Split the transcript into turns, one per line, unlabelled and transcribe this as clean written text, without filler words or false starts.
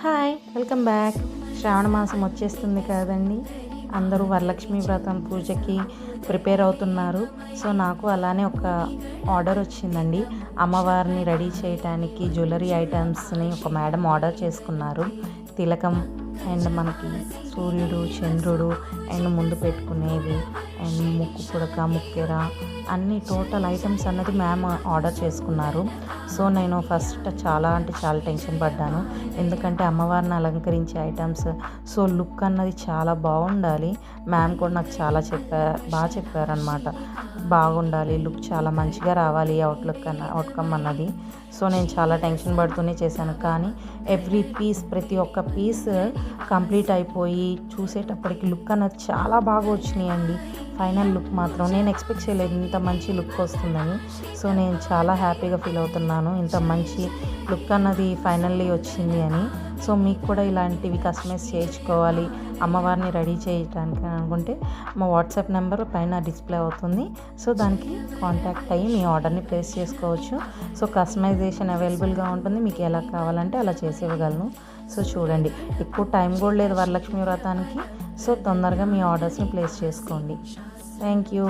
Hi, welcome back. శ్రావణ మాసం వచ్చేస్తుంది కదండి. అందరూ వరలక్ష్మి వ్రతం పూజకి ప్రిపేర్ అవుతున్నారు. సో నాకు అలానే ఒక ఆర్డర్ వచ్చిందండి. అమ్మవారిని రెడీ చేయడానికి జ్యువెలరీ ఐటమ్స్ని ఒక మేడం ఆర్డర్ చేసుకున్నారు. తిలకం అండ్ మనకి సూర్యుడు, చంద్రుడు అండ్ ముందు పెట్టుకునేవి అండ్ ముక్కు పుడక, ముక్కెర అన్ని టోటల్ ఐటమ్స్ అన్నది మ్యామ్ ఆర్డర్ చేసుకున్నారు. సో నేను ఫస్ట్ చాలా టెన్షన్ పడ్డాను. ఎందుకంటే అమ్మవారిని అలంకరించే ఐటమ్స్, సో లుక్ అన్నది చాలా బాగుండాలి. మ్యామ్ కూడా నాకు చాలా బాగా చెప్పారనమాట. బాగుండాలి, లుక్ చాలా మంచిగా రావాలి అవుట్కమ్ అన్నది. సో నేను చాలా టెన్షన్ పడుతూనే చేశాను. కానీ ఎవ్రీ పీస్, ప్రతి ఒక్క పీస్ కంప్లీట్ అయిపోయి చూసేటప్పటికి లుక్ అన్నది చాలా బాగా వచ్చినాయండి. ఫైనల్ లుక్ మాత్రం నేను ఎక్స్పెక్ట్ చేయలేదు ఇంత మంచి లుక్ వస్తుందని. సో నేను చాలా హ్యాపీగా ఫీల్ అవుతున్నాను ఇంత మంచి లుక్ అన్నది ఫైనల్లీ వచ్చింది అని. సో మీకు కూడా ఇలాంటివి కస్టమైజ్ చేయించుకోవాలి, అమ్మవారిని రెడీ చేయడానికి అనుకుంటే మా వాట్సాప్ నెంబర్ పైన డిస్ప్లే అవుతుంది. సో దానికి కాంటాక్ట్ అయ్యి మీ ఆర్డర్ని ప్లేస్ చేసుకోవచ్చు. సో కస్టమైజేషన్ అవైలబుల్గా ఉంటుంది, మీకు ఎలా కావాలంటే అలా చేసేవ్వగలను. సో చూడండి, ఎక్కువ టైం కూడా లేదు వరలక్ష్మి వ్రతానికి. సో తొందరగా మీ ఆర్డర్స్ని ప్లేస్ చేసుకోండి. Thank you.